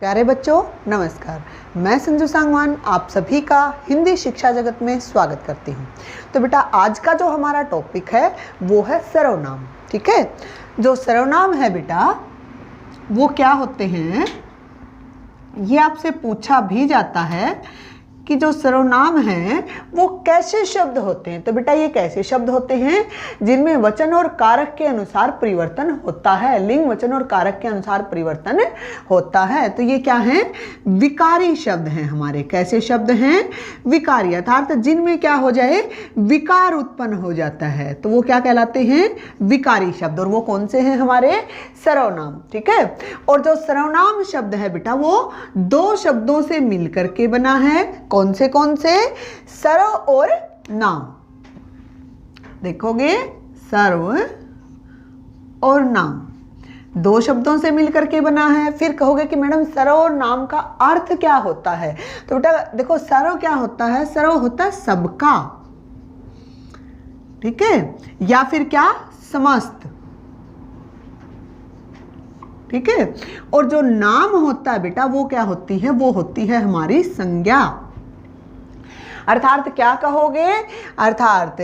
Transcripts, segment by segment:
प्यारे बच्चों नमस्कार। मैं संजू सांगवान आप सभी का हिंदी शिक्षा जगत में स्वागत करती हूँ। तो बेटा आज का जो हमारा टॉपिक है वो है सर्वनाम। ठीक है, जो सर्वनाम है बेटा वो क्या होते हैं, ये आपसे पूछा भी जाता है कि जो सर्वनाम हैं वो कैसे शब्द होते हैं। तो बेटा ये कैसे शब्द होते हैं जिनमें वचन और कारक के अनुसार परिवर्तन होता है, लिंग वचन और कारक के अनुसार परिवर्तन होता है। तो ये क्या हैं, विकारी शब्द हैं हमारे। कैसे शब्द हैं, विकारी, अर्थात जिनमें क्या हो जाए, विकार उत्पन्न हो जाता है, तो वो क्या कहलाते हैं, विकारी शब्द। और वो कौन से हैं, हमारे सर्वनाम। ठीक है, और जो सर्वनाम शब्द है बेटा वो दो शब्दों से मिलकर के बना है। कौन से, सर्व और नाम। देखोगे, सर्व और नाम दो शब्दों से मिलकर के बना है। फिर कहोगे कि मैडम सर्व और नाम का अर्थ क्या होता है। तो बेटा देखो, सर्व क्या होता है, सर्व होता है सबका, ठीक है, या फिर क्या, समस्त। ठीक है, और जो नाम होता है बेटा वो क्या होती है, वो होती है हमारी संज्ञा। अर्थात क्या कहोगे, अर्थात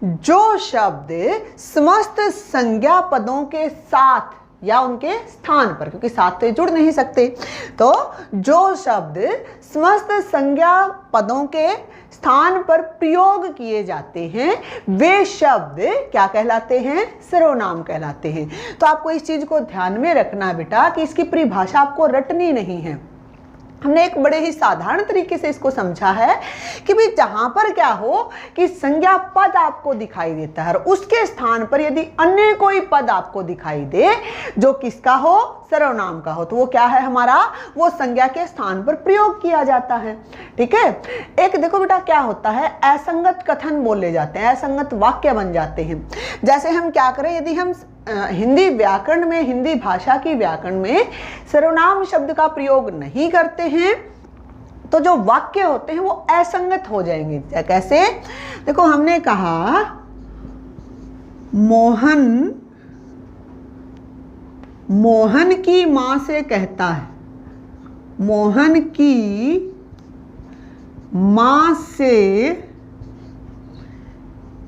जो शब्द समस्त संज्ञा पदों के साथ या उनके स्थान पर, क्योंकि साथ तो जुड़ नहीं सकते, तो जो शब्द समस्त संज्ञा पदों के स्थान पर प्रयोग किए जाते हैं वे शब्द क्या कहलाते हैं, सर्वनाम कहलाते हैं। तो आपको इस चीज को ध्यान में रखना है बेटा कि इसकी परिभाषा आपको रटनी नहीं है। हमने एक बड़े ही साधारण तरीके से इसको समझा है कि भाई जहां पर क्या हो कि संज्ञा पद आपको दिखाई देता है और उसके स्थान पर यदि अन्य कोई पद आपको दिखाई दे जो किसका हो, सर्वनाम का हो, तो वो क्या है हमारा, वो संज्ञा के स्थान पर प्रयोग किया जाता है। ठीक है, एक देखो बेटा क्या होता है, असंगत कथन बोले जाते हैं, असंगत वाक्य बन जाते हैं। जैसे हम क्या करें, यदि हम हिंदी व्याकरण में, हिंदी भाषा की व्याकरण में सर्वनाम शब्द का प्रयोग नहीं करते हैं तो जो वाक्य होते हैं वो असंगत हो जाएंगे। कैसे, देखो हमने कहा मोहन की मां से कहता है, मोहन की मां से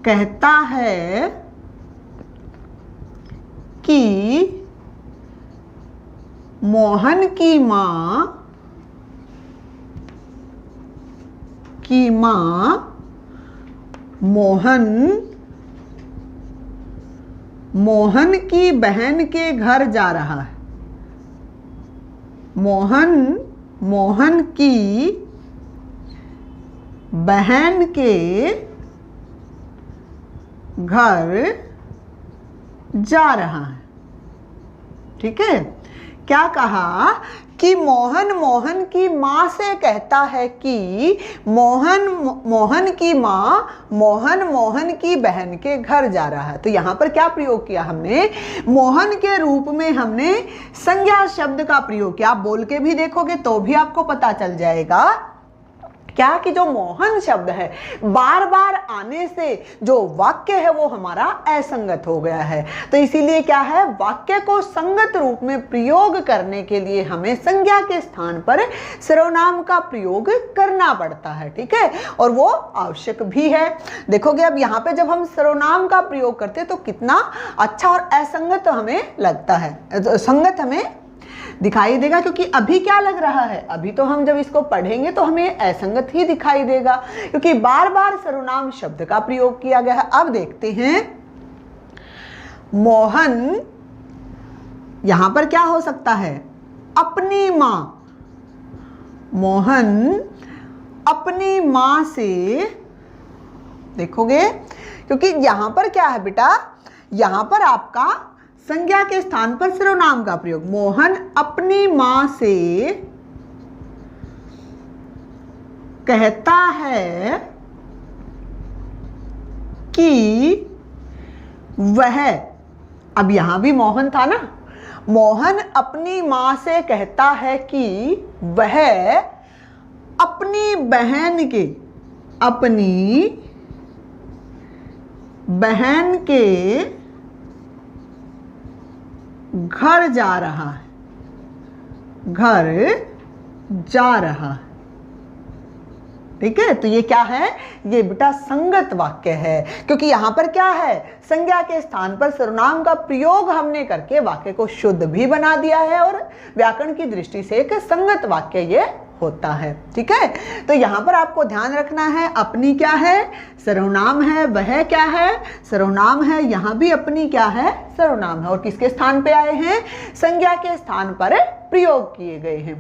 कहता है कि मोहन की मां मोहन की बहन के घर जा रहा है। मोहन की बहन के घर जा रहा है। ठीक है, क्या कहा कि मोहन की मां से कहता है कि मोहन की मां मोहन की बहन के घर जा रहा है। तो यहां पर क्या प्रयोग किया हमने, मोहन के रूप में हमने संज्ञा शब्द का प्रयोग किया। आप बोल के भी देखोगे तो भी आपको पता चल जाएगा क्या कि जो मोहन शब्द है बार बार आने से जो वाक्य है वो हमारा असंगत हो गया है। तो इसीलिए क्या है, वाक्य को संगत रूप में प्रयोग करने के लिए हमें संज्ञा के स्थान पर सर्वनाम का प्रयोग करना पड़ता है। ठीक है, और वो आवश्यक भी है। देखोगे अब यहाँ पे जब हम सर्वनाम का प्रयोग करते हैं तो कितना अच्छा और असंगत हमें लगता है, संगत हमें दिखाई देगा। क्योंकि अभी क्या लग रहा है, अभी तो हम जब इसको पढ़ेंगे तो हमें असंगत ही दिखाई देगा क्योंकि बार बार सर्वनाम शब्द का प्रयोग किया गया है। अब देखते हैं, मोहन यहां पर क्या हो सकता है, अपनी मां, मोहन अपनी मां से, देखोगे क्योंकि यहां पर क्या है बेटा, यहां पर आपका संज्ञा के स्थान पर सर्वनाम का प्रयोग। मोहन अपनी मां से कहता है कि वह, अब यहां भी मोहन था ना, मोहन अपनी मां से कहता है कि वह अपनी बहन के घर जा रहा है। घर जा रहा है। ठीक है, तो ये क्या है, ये बेटा संगत वाक्य है, क्योंकि यहां पर क्या है, संज्ञा के स्थान पर सर्वनाम का प्रयोग हमने करके वाक्य को शुद्ध भी बना दिया है और व्याकरण की दृष्टि से एक संगत वाक्य ये होता है। ठीक है, तो यहां पर आपको ध्यान रखना है, अपनी क्या है, सर्वनाम है, वह क्या है, सर्वनाम है, यहां भी अपनी क्या है, सर्वनाम है, और किसके स्थान पे आए हैं, संज्ञा के स्थान पर प्रयोग किए गए हैं।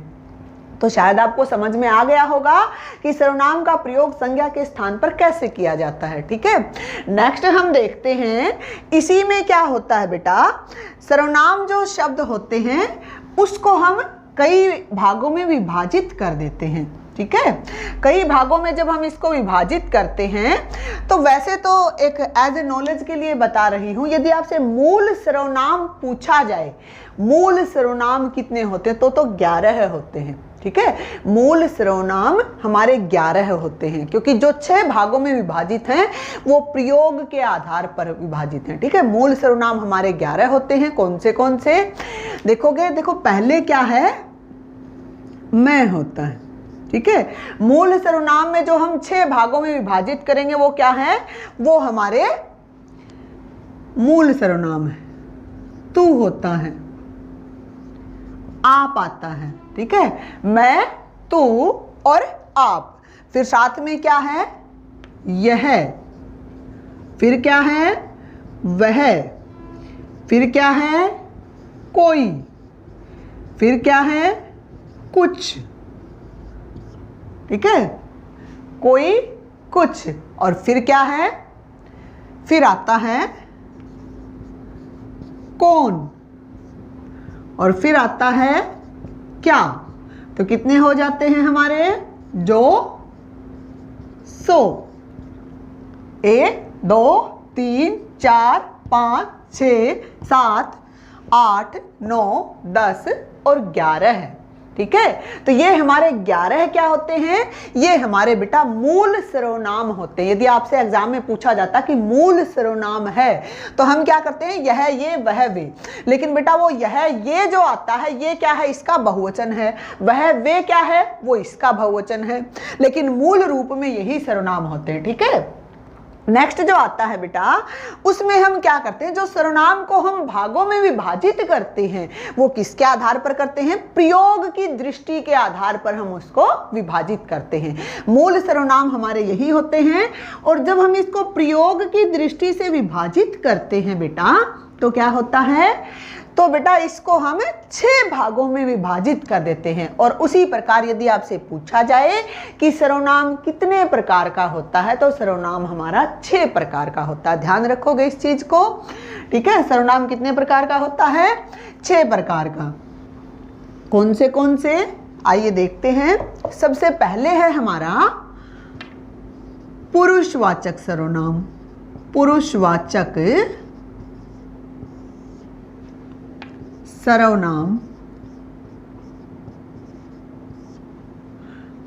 तो शायद आपको समझ में आ गया होगा कि सर्वनाम का प्रयोग संज्ञा के स्थान पर कैसे किया जाता है। ठीक है, नेक्स्ट हम देखते हैं, इसी में क्या होता है बेटा, सर्वनाम जो शब्द होते हैं उसको हम कई भागों में विभाजित कर देते हैं। ठीक है, कई भागों में जब हम इसको विभाजित करते हैं, तो वैसे तो एक एज ए नॉलेज के लिए बता रही हूं, यदि आपसे मूल सर्वनाम पूछा जाए, मूल सर्वनाम कितने होते हैं, तो 11 होते हैं। ठीक है, मूल सर्वनाम हमारे 11 होते हैं, क्योंकि जो 6 भागों में विभाजित हैं वो प्रयोग के आधार पर विभाजित हैं। ठीक है, मूल सर्वनाम हमारे 11 होते हैं। कौन से देखोगे, देखो पहले क्या है, मैं होता है। ठीक है, मूल सर्वनाम में जो हम 6 भागों में विभाजित करेंगे वो क्या है, वो हमारे मूल सर्वनाम है। तू होता है, आप आता है। ठीक है, मैं, तू और आप, फिर साथ में क्या है, यह, फिर क्या है, वह, फिर क्या है, कोई, फिर क्या है, कुछ। ठीक है, कोई, कुछ, और फिर क्या है, फिर आता है कौन, और फिर आता है क्या। तो कितने हो जाते हैं हमारे, जो, सो। 1 2 3 4 5 6 7 8 9 10 और 11 है। ठीक है, तो ये हमारे 11 क्या होते हैं, ये हमारे बेटा मूल सर्वनाम होते हैं। यदि आपसे एग्जाम में पूछा जाता कि मूल सर्वनाम है, तो हम क्या करते हैं, यह, ये, वह, वे। लेकिन बेटा वो यह, ये जो आता है, ये क्या है, इसका बहुवचन है। वह, वे क्या है, वो इसका बहुवचन है। लेकिन मूल रूप में यही सर्वनाम होते हैं। ठीक है, नेक्स्ट जो आता है बेटा, उसमें हम क्या करते हैं, जो सर्वनाम को हम भागों में विभाजित करते हैं वो किसके आधार पर करते हैं, प्रयोग की दृष्टि के आधार पर हम उसको विभाजित करते हैं। मूल सर्वनाम हमारे यही होते हैं, और जब हम इसको प्रयोग की दृष्टि से विभाजित करते हैं बेटा, तो क्या होता है, तो बेटा इसको हम 6 भागों में विभाजित कर देते हैं। और उसी प्रकार यदि आपसे पूछा जाए कि सर्वनाम कितने प्रकार का होता है, तो सर्वनाम हमारा 6 प्रकार का होता है। ध्यान रखोगे इस चीज को। ठीक है, सर्वनाम कितने प्रकार का होता है, 6 प्रकार का। कौन से, आइए देखते हैं। सबसे पहले है हमारा पुरुषवाचक सर्वनाम। पुरुषवाचक सर्वनाम।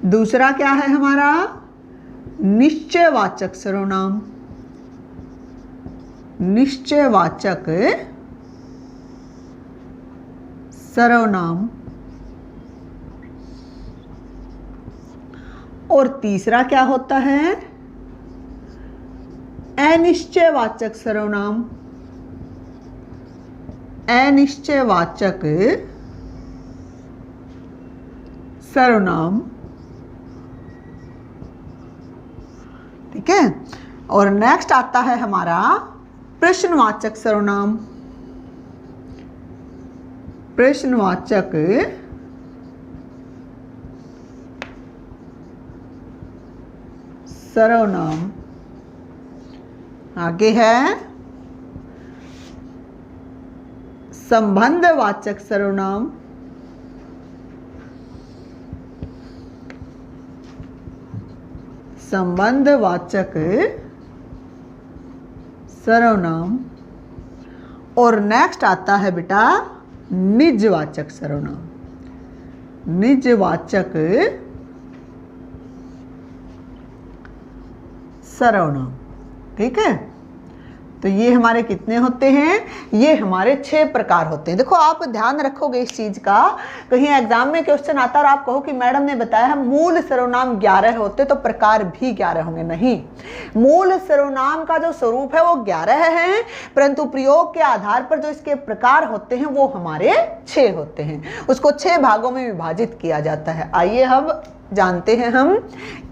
दूसरा क्या है हमारा, निश्चयवाचक सर्वनाम। निश्चयवाचक सर्वनाम। और तीसरा क्या होता है, अनिश्चयवाचक सर्वनाम। अनिश्चयवाचक सर्वनाम। ठीक है, और नेक्स्ट आता है हमारा प्रश्नवाचक सर्वनाम। प्रश्नवाचक सर्वनाम। आगे है संबंधवाचक सर्वनाम। संबंधवाचक सर्वनाम। और नेक्स्ट आता है बेटा निजवाचक सर्वनाम। निजवाचक सर्वनाम। ठीक है, तो ये हमारे कितने होते हैं, ये हमारे 6 प्रकार होते हैं। देखो आप ध्यान रखोगे इस चीज का, कहीं एग्जाम में क्वेश्चन आता है और आप कहो कि मैडम ने बताया है मूल सर्वनाम 11 होते तो प्रकार भी 11 होंगे। नहीं, मूल सर्वनाम का जो स्वरूप है वो 11 है, परंतु प्रयोग के आधार पर जो इसके प्रकार होते हैं वो हमारे 6 होते हैं। उसको 6 भागों में विभाजित किया जाता है। आइए अब जानते हैं हम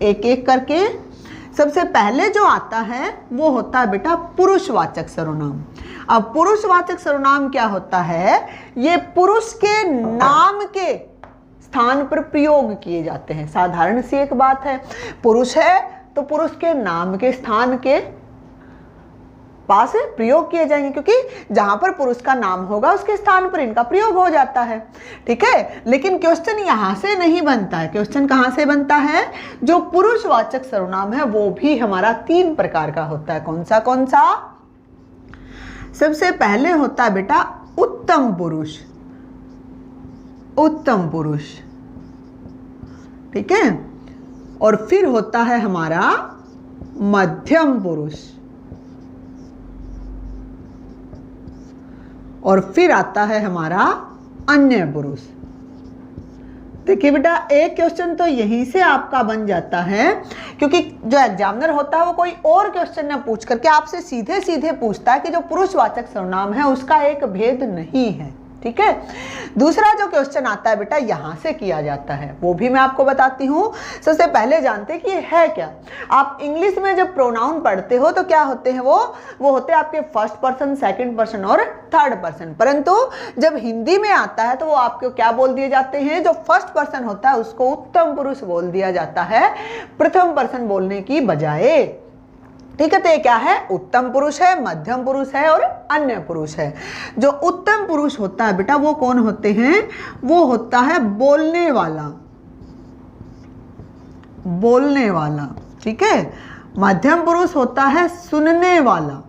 एक एक करके। सबसे पहले जो आता है वो होता है बेटा पुरुषवाचक सर्वनाम। अब पुरुषवाचक सर्वनाम क्या होता है, ये पुरुष के नाम के स्थान पर प्रयोग किए जाते हैं। साधारण सी एक बात है, पुरुष है तो पुरुष के नाम के स्थान के पास प्रयोग किए जाएंगे, क्योंकि जहां पर पुरुष का नाम होगा उसके स्थान पर इनका प्रयोग हो जाता है। ठीक है, लेकिन क्वेश्चन यहां से नहीं बनता है। क्वेश्चन कहां से बनता है, जो पुरुषवाचक सर्वनाम है वो भी हमारा 3 प्रकार का होता है। कौन सा कौन सा? सबसे पहले होता है बेटा उत्तम पुरुष। उत्तम पुरुष, ठीक है, और फिर होता है हमारा मध्यम पुरुष, और फिर आता है हमारा अन्य पुरुष। देखिए बेटा, एक क्वेश्चन तो यहीं से आपका बन जाता है, क्योंकि जो एग्जामिनर होता है वो कोई और क्वेश्चन न पूछ करके आपसे सीधे सीधे पूछता है कि जो पुरुषवाचक सर्वनाम है उसका एक भेद नहीं है। ठीक है, दूसरा जो क्वेश्चन आता है बेटा यहां से किया जाता है, वो भी मैं आपको बताती हूं। सबसे पहले जानते हैं कि ये है क्या। आप इंग्लिश में जब प्रोनाउन पढ़ते हो तो क्या होते हैं, वो होते हैं आपके फर्स्ट पर्सन, सेकंड पर्सन और थर्ड पर्सन, परंतु जब हिंदी में आता है तो वो आपको क्या बोल दिए जाते हैं, जो फर्स्ट पर्सन होता है उसको उत्तम पुरुष बोल दिया जाता है प्रथम पर्सन बोलने की बजाय। ठीक है, तो ये क्या है, उत्तम पुरुष है, मध्यम पुरुष है और अन्य पुरुष है। जो उत्तम पुरुष होता है बेटा वो कौन होते हैं, वो होता है बोलने वाला, बोलने वाला। ठीक है, मध्यम पुरुष होता है सुनने वाला,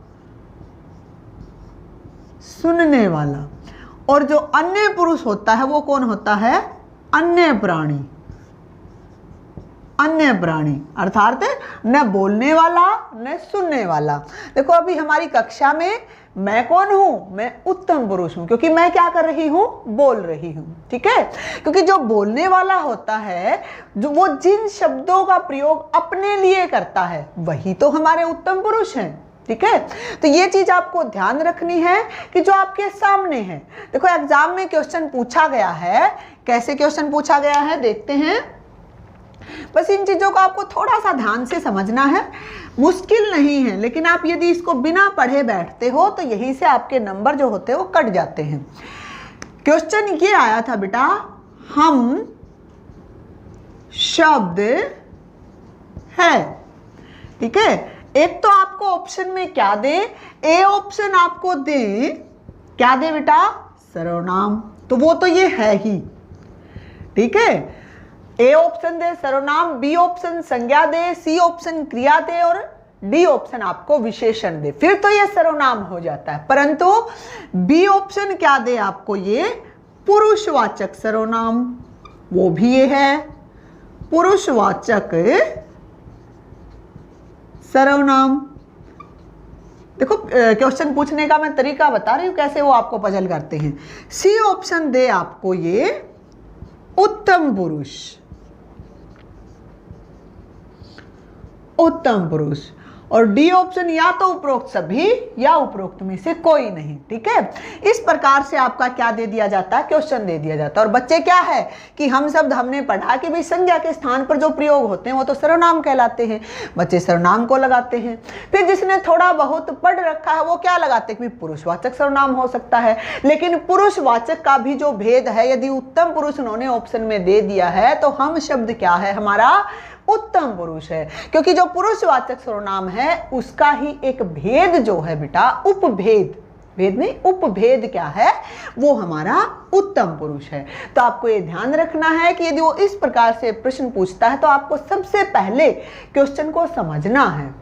सुनने वाला, और जो अन्य पुरुष होता है वो कौन होता है, अन्य प्राणी, अन्य प्राणी, अर्थात न बोलने वाला न सुनने वाला। देखो अभी हमारी कक्षा में मैं कौन हूं, मैं उत्तम पुरुष हूं, क्योंकि मैं क्या कर रही हूं, बोल रही हूं। ठीक है, क्योंकि जो बोलने वाला होता है, जो वो जिन शब्दों का प्रयोग अपने लिए करता है वही तो हमारे उत्तम पुरुष हैं। ठीक है, तो ये चीज आपको ध्यान रखनी है कि जो आपके सामने है। देखो एग्जाम में क्वेश्चन पूछा गया है, कैसे क्वेश्चन पूछा गया है देखते हैं। बस इन चीजों को आपको थोड़ा सा ध्यान से समझना है, मुश्किल नहीं है, लेकिन आप यदि इसको बिना पढ़े बैठते हो तो यहीं से आपके नंबर जो होते हैं वो कट जाते हैं। क्वेश्चन ये आया था बेटा, हम शब्द है। ठीक है, एक तो आपको ऑप्शन में क्या दे, ए ऑप्शन आपको दे, क्या दे बेटा, सर्वनाम, तो वो तो ये है ही। ठीक है, ए ऑप्शन दे सर्वनाम, बी ऑप्शन संज्ञा दे, सी ऑप्शन क्रिया दे और डी ऑप्शन आपको विशेषण दे, फिर तो ये सर्वनाम हो जाता है। परंतु बी ऑप्शन क्या दे आपको, ये पुरुषवाचक सर्वनाम, वो भी ये है पुरुषवाचक सर्वनाम। देखो क्वेश्चन पूछने का मैं तरीका बता रही हूं कैसे वो आपको पजल करते हैं। सी ऑप्शन दे आपको ये उत्तम पुरुष, उत्तम पुरुष, और डी ऑप्शन या तो उपरोक्त सभी या उपरोक्त में से कोई नहीं। ठीक है, इस प्रकार से आपका क्या दे दिया जाता है, क्वेश्चन दे दिया जाता है। और बच्चे क्या है कि हम शब्द हमने पढ़ा कि भाई संज्ञा के स्थान पर जो प्रयोग होते हैं वो तो सर्वनाम कहलाते हैं, बच्चे सर्वनाम को लगाते हैं। फिर जिसने थोड़ा बहुत पढ़ रखा है वो क्या लगाते हैं कि पुरुषवाचक सर्वनाम हो सकता है, लेकिन पुरुषवाचक का भी जो भेद है, यदि उत्तम पुरुष उन्होंने ऑप्शन में दे दिया है तो हम शब्द क्या है, हमारा उत्तम पुरुष है, क्योंकि जो पुरुषवाचक सर्वनाम है उसका ही एक भेद जो है बेटा, उपभेद, भेद नहीं उपभेद क्या है, वो हमारा उत्तम पुरुष है। तो आपको ये ध्यान रखना है कि यदि वो इस प्रकार से प्रश्न पूछता है तो आपको सबसे पहले क्वेश्चन को समझना है।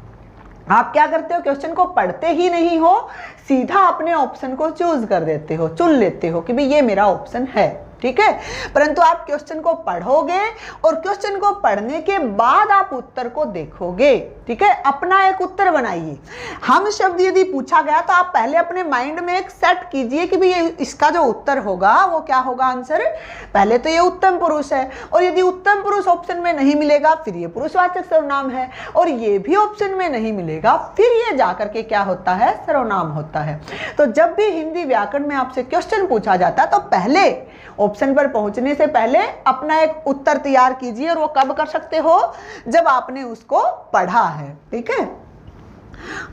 आप क्या करते हो, क्वेश्चन को पढ़ते ही नहीं हो, सीधा अपने ऑप्शन को चूज कर देते हो, चुन लेते हो कि भाई ये मेरा ऑप्शन है। ठीक है। परंतु आप क्वेश्चन को पढ़ोगे और क्वेश्चन को पढ़ने के बाद आप उत्तर को देखोगे, ठीक है। अपना एक उत्तर बनाइए। हम शब्द यदि पूछा गया तो आप पहले अपने माइंड में एक सेट कीजिए कि भाई इसका जो उत्तर होगा वो क्या होगा आंसर। पहले तो ये उत्तम पुरुष है, और यदि उत्तम पुरुष ऑप्शन में नहीं मिलेगा फिर ये पुरुषवाचक सर्वनाम है, और ये भी ऑप्शन में नहीं मिलेगा फिर ये जाकर के क्या होता है, सर्वनाम होता है। तो जब भी हिंदी व्याकरण में आपसे क्वेश्चन पूछा जाता है तो पहले ऑप्शन पर पहुंचने से पहले अपना एक उत्तर तैयार कीजिए, और वो कब कर सकते हो, जब आपने उसको पढ़ा है, ठीक है।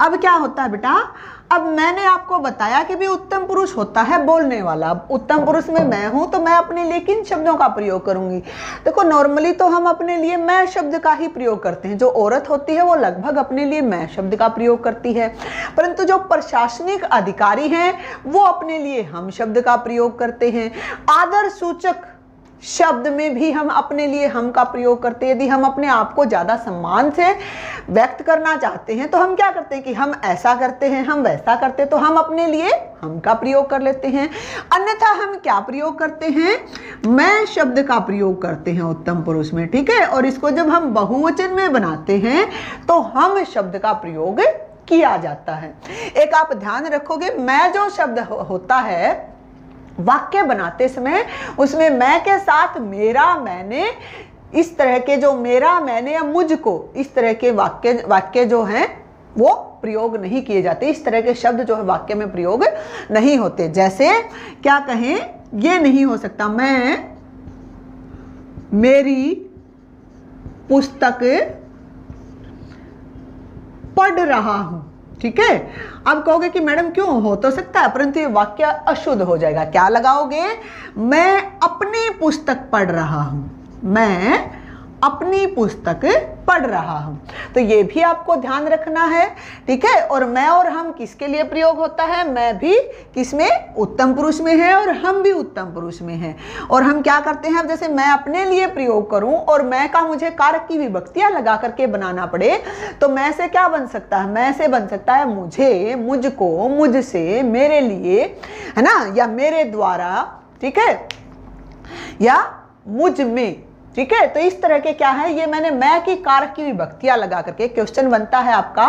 अब क्या होता है बेटा, अब मैंने आपको बताया कि भी उत्तम पुरुष होता है बोलने वाला। अब उत्तम पुरुष में मैं हूं तो मैं अपने लिए किन शब्दों का प्रयोग करूंगी। देखो नॉर्मली तो हम अपने लिए मैं शब्द का ही प्रयोग करते हैं। जो औरत होती है वो लगभग अपने लिए मैं शब्द का प्रयोग करती है, परंतु जो प्रशासनिक अधिकारी हैं वो अपने लिए हम शब्द का प्रयोग करते हैं। आदर सूचक शब्द में भी हम अपने लिए हम का प्रयोग करते हैं। यदि हम अपने आप को ज्यादा सम्मान से व्यक्त करना चाहते हैं तो हम क्या करते हैं कि हम ऐसा करते हैं, हम वैसा करते हैं, तो हम अपने लिए हम का प्रयोग कर लेते हैं। अन्यथा हम क्या प्रयोग करते हैं, मैं शब्द का प्रयोग करते हैं उत्तम पुरुष में, ठीक है। और इसको जब हम बहुवचन में बनाते हैं तो हम शब्द का प्रयोग किया जाता है। एक आप ध्यान रखोगे, मैं जो शब्द होता है वाक्य बनाते समय उसमें मैं के साथ मेरा, मैंने, इस तरह के जो मेरा, मैंने या मुझको, इस तरह के वाक्य जो हैं वो प्रयोग नहीं किए जाते। इस तरह के शब्द जो है वाक्य में प्रयोग नहीं होते। जैसे क्या कहें, ये नहीं हो सकता, मैं मेरी पुस्तक पढ़ रहा हूं, ठीक है। अब कहोगे कि मैडम क्यों, हो तो सकता है परंतु ये वाक्य अशुद्ध हो जाएगा। क्या लगाओगे, मैं अपनी पुस्तक पढ़ रहा हूं, मैं अपनी पुस्तक पढ़ रहा हूं। तो ये भी आपको ध्यान रखना है, ठीक है। और मैं और हम किसके लिए प्रयोग होता है, मैं भी किसमें, उत्तम पुरुष में है, और हम भी उत्तम पुरुष में है। और हम क्या करते हैं, अब जैसे मैं अपने लिए प्रयोग करूं और मैं का मुझे कारक की विभक्तियां लगा करके बनाना पड़े तो मैं से क्या बन सकता है, मैं से बन सकता है मुझे, मुझको, मुझसे, मेरे लिए, है ना, या मेरे द्वारा, ठीक है, या मुझ में, ठीक है। तो इस तरह के क्या है, ये मैंने मैं की कारक की विभक्तियां लगा करके क्वेश्चन बनता है आपका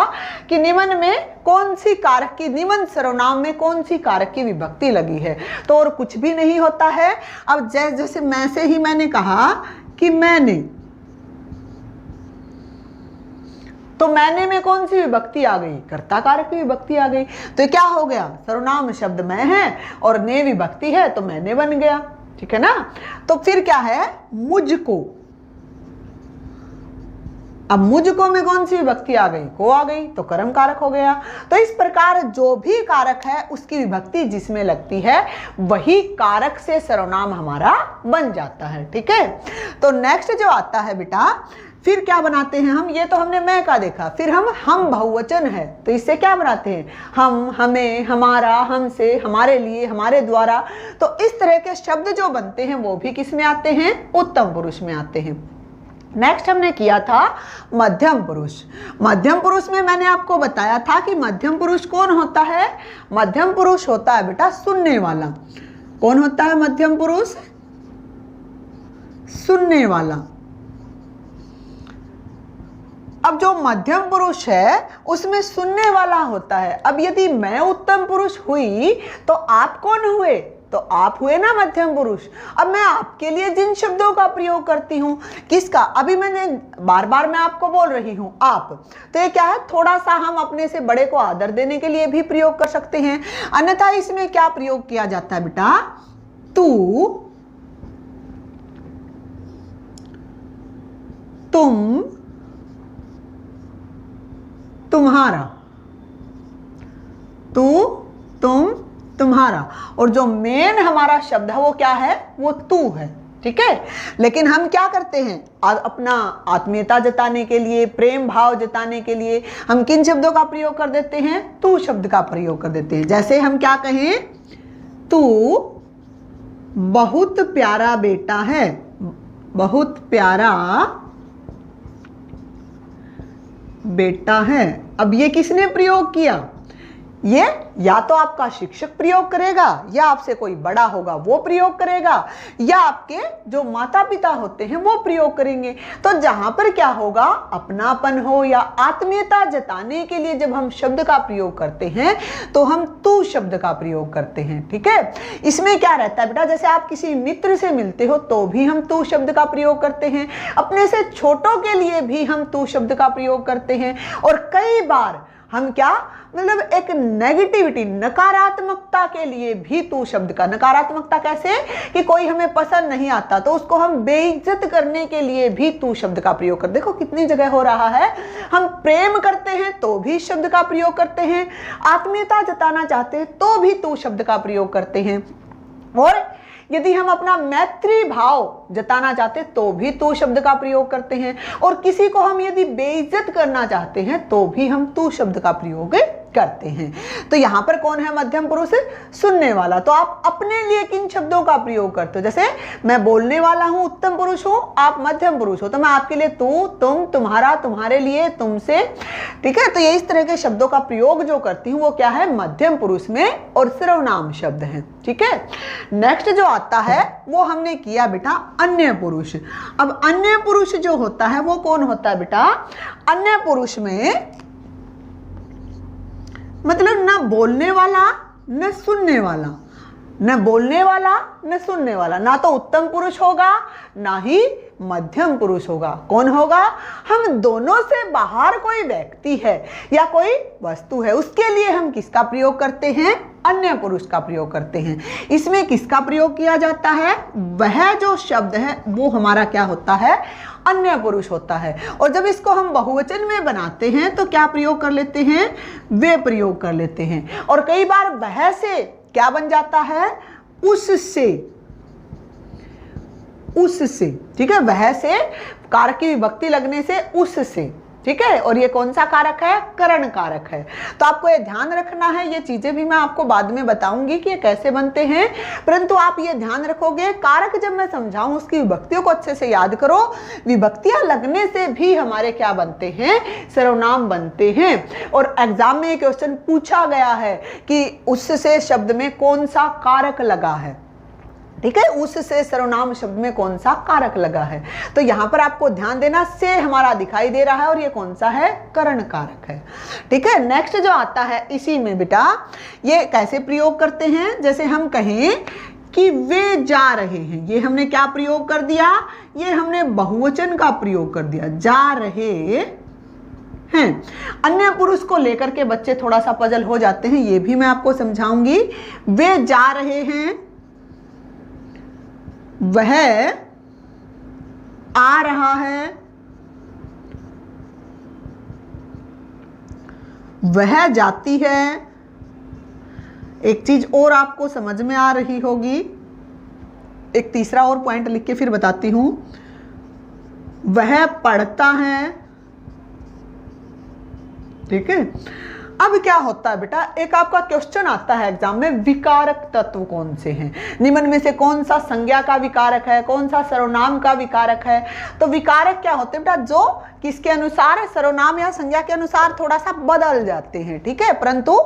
कि निम्न में कौन सी कारक की, निम्न सर्वनाम में कौन सी कारक की विभक्ति लगी है, तो और कुछ भी नहीं होता है। अब जैसे मैं से ही मैंने कहा कि मैंने, तो मैंने में कौन सी विभक्ति आ गई, कर्ता कारक की विभक्ति आ गई। तो क्या हो गया, सर्वनाम शब्द मैं है और ने विभक्ति है तो मैंने बन गया, ठीक है ना। तो फिर क्या है, मुझको, अब मुझको में कौन सी विभक्ति आ गई, को आ गई, तो कर्म कारक हो गया। तो इस प्रकार जो भी कारक है उसकी विभक्ति जिसमें लगती है वही कारक से सर्वनाम हमारा बन जाता है, ठीक है। तो नेक्स्ट जो आता है बेटा, फिर क्या बनाते हैं हम, ये तो हमने मैं का देखा, फिर हम बहुवचन है तो इससे क्या बनाते हैं, हम, हमें, हमारा, हमसे, हमारे लिए, हमारे द्वारा। तो इस तरह के शब्द जो बनते हैं वो भी किस में आते हैं, उत्तम पुरुष में आते हैं। नेक्स्ट हमने किया था मध्यम पुरुष। मध्यम पुरुष में मैंने आपको बताया था कि मध्यम पुरुष कौन होता है, मध्यम पुरुष होता है बेटा सुनने वाला। कौन होता है मध्यम पुरुष, सुनने वाला। अब जो मध्यम पुरुष है उसमें सुनने वाला होता है। अब यदि मैं उत्तम पुरुष हुई तो आप कौन हुए, तो आप हुए ना मध्यम पुरुष। अब मैं आपके लिए जिन शब्दों का प्रयोग करती हूं, किसका, अभी मैंने बार बार मैं आपको बोल रही हूं आप, तो ये क्या है, थोड़ा सा हम अपने से बड़े को आदर देने के लिए भी प्रयोग कर सकते हैं। अन्यथा इसमें क्या प्रयोग किया जाता है बेटा, तू, तुम, तुम्हारा, तू, तुम, तुम्हारा। और जो मेन हमारा शब्द है वो क्या है, वो तू है, ठीक है। लेकिन हम क्या करते हैं, अपना आत्मीयता जताने के लिए, प्रेम भाव जताने के लिए हम किन शब्दों का प्रयोग कर देते हैं, तू शब्द का प्रयोग कर देते हैं। जैसे हम क्या कहें, तू बहुत प्यारा बेटा है, बहुत प्यारा बेटा है। अब ये किसने प्रयोग किया, ये या तो आपका शिक्षक प्रयोग करेगा, या आपसे कोई बड़ा होगा वो प्रयोग करेगा, या आपके जो माता पिता होते हैं वो प्रयोग करेंगे। तो जहां पर क्या होगा, अपनापन हो या आत्मीयता जताने के लिए जब हम शब्द का प्रयोग करते हैं तो हम तू शब्द का प्रयोग करते हैं। ठीक है, इसमें क्या रहता है बेटा, जैसे आप किसी मित्र से मिलते हो तो भी हम तू शब्द का प्रयोग करते हैं, अपने से छोटों के लिए भी हम तू शब्द का प्रयोग करते हैं, और कई बार हम क्या मतलब एक नेगेटिविटी, नकारात्मकता के लिए भी तू शब्द का, नकारात्मकता कैसे कि कोई हमें पसंद नहीं आता तो उसको हम बेइज्जत करने के लिए भी तू शब्द का प्रयोग कर, देखो कितनी जगह हो रहा है। हम प्रेम करते हैं तो भी शब्द का प्रयोग करते हैं, आत्मीयता जताना चाहते हैं तो भी तू शब्द का प्रयोग करते हैं, और यदि हम अपना मैत्री भाव जताना चाहते तो भी तू शब्द का प्रयोग करते हैं, और किसी को हम यदि बेइज्जत करना चाहते हैं तो भी हम तू शब्द का प्रयोग करते हैं। तो यहां पर कौन है मध्यम पुरुष, सुनने वाला। तो आप अपने लिए किन शब्दों का प्रयोग करते हो, जैसे मैं बोलने वाला हूं उत्तम पुरुष हूं, आप मध्यम पुरुष हो, तो मैं आपके लिए तू, तुम, तुम्हारा, तुम्हारे लिए, तुमसे, ठीक है। तो ये इस तरह के शब्दों का प्रयोग जो करती हूं वो क्या है, मध्यम पुरुष में, और सर्वनाम शब्द है। ठीक है, नेक्स्ट जो आता है वो हमने किया बेटा अन्य पुरुष। अब अन्य पुरुष जो होता है वो कौन होता है बेटा, अन्य पुरुष में मतलब न बोलने वाला न सुनने वाला, न बोलने वाला न सुनने वाला, ना तो उत्तम पुरुष होगा ना ही मध्यम पुरुष होगा। कौन होगा, हम दोनों से बाहर कोई व्यक्ति है या कोई वस्तु है, उसके लिए हम किसका प्रयोग करते हैं, अन्य पुरुष का प्रयोग करते हैं। इसमें किसका प्रयोग किया जाता है, वह जो शब्द है वो हमारा क्या होता है, अन्य पुरुष होता है। और जब इसको हम बहुवचन में बनाते हैं तो क्या प्रयोग कर लेते हैं, वे प्रयोग कर लेते हैं। और कई बार वह से क्या बन जाता है, उससे, उससे, ठीक है, वह से कारक की विभक्ति लगने से उससे, ठीक है। और ये कौन सा कारक है, करण कारक है। तो आपको ये ध्यान रखना है, ये चीजें भी मैं आपको बाद में बताऊंगी कि ये कैसे बनते हैं, परंतु आप ये ध्यान रखोगे, कारक जब मैं समझाऊं उसकी विभक्तियों को अच्छे से याद करो। विभक्तियां लगने से भी हमारे क्या बनते हैं, सर्वनाम बनते हैं। और एग्जाम में एक क्वेश्चन पूछा गया है कि उससे शब्द में कौन सा कारक लगा है, ठीक है, उससे सर्वनाम शब्द में कौन सा कारक लगा है। तो यहां पर आपको ध्यान देना, से हमारा दिखाई दे रहा है और ये कौन सा है, करण कारक है। ठीक है, नेक्स्ट जो आता है इसी में बेटा ये कैसे प्रयोग करते हैं, जैसे हम कहें कि वे जा रहे हैं, ये हमने क्या प्रयोग कर दिया, ये हमने बहुवचन का प्रयोग कर दिया, जा रहे हैं। अन्य पुरुष को लेकर के बच्चे थोड़ा सा पजल हो जाते हैं, ये भी मैं आपको समझाऊंगी। वे जा रहे हैं, वह आ रहा है, वह जाती है। एक चीज और आपको समझ में आ रही होगी, एक तीसरा और पॉइंट लिख के फिर बताती हूं। वह पढ़ता है, ठीक है। अब क्या होता है बेटा, एक आपका क्वेश्चन आता है एग्जाम में, विकारक तत्व कौन से हैं, निम्न में से कौन सा संज्ञा का विकारक है, कौन सा सर्वनाम का विकारक है। तो विकारक क्या होते हैं बेटा, जो किसके अनुसार, सर्वनाम या संज्ञा के अनुसार थोड़ा सा बदल जाते हैं, ठीक है, परंतु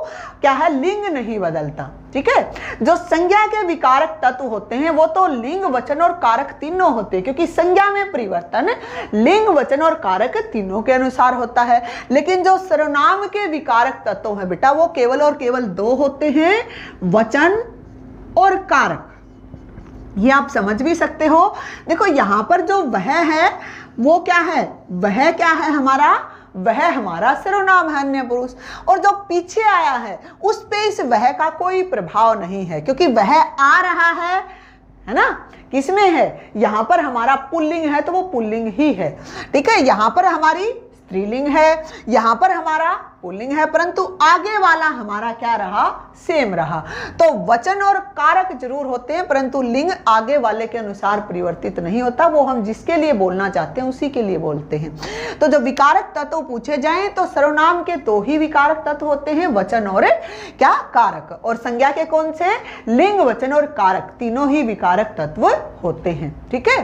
क्या है, लिंग नहीं बदलता। ठीक है, जो संज्ञा के विकारक तत्व होते हैं वो तो लिंग, वचन और कारक तीनों होते हैं, क्योंकि संज्ञा में परिवर्तन लिंग, वचन और कारक तीनों के अनुसार होता है। लेकिन जो सर्वनाम के विकारक तत्व है बेटा वो केवल और केवल दो होते हैं, वचन और कारक। ये आप समझ भी सकते हो। देखो यहां पर जो वह है वो क्या है, वह क्या है हमारा, वह हमारा सर्वनाम है अन्य पुरुष, और जो पीछे आया है उस पे इस वह का कोई प्रभाव नहीं है, क्योंकि वह आ रहा है ना, किसमें है, यहां पर हमारा पुल्लिंग है तो वो पुल्लिंग ही है। ठीक है, यहां पर हमारी स्त्रीलिंग है, यहां पर हमारा पुल्लिंग है, परंतु आगे वाला हमारा क्या रहा, सेम रहा। तो वचन और कारक जरूर होते हैं परंतु लिंग आगे वाले के अनुसार परिवर्तित नहीं होता, वो हम जिसके लिए बोलना चाहते हैं उसी के लिए बोलते हैं। तो जब विकारक तत्व पूछे जाएं तो सर्वनाम के दो ही विकारक तत्व होते हैं, वचन और क्या, कारक। और संज्ञा के कौन से, लिंग, वचन और कारक तीनों ही विकारक तत्व होते हैं। ठीक है,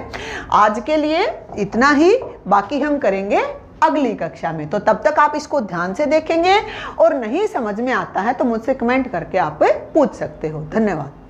आज के लिए इतना ही, बाकी हम करेंगे अगली कक्षा में। तो तब तक आप इसको ध्यान से देखेंगे और नहीं समझ में आता है तो मुझसे कमेंट करके आप पूछ सकते हो। धन्यवाद।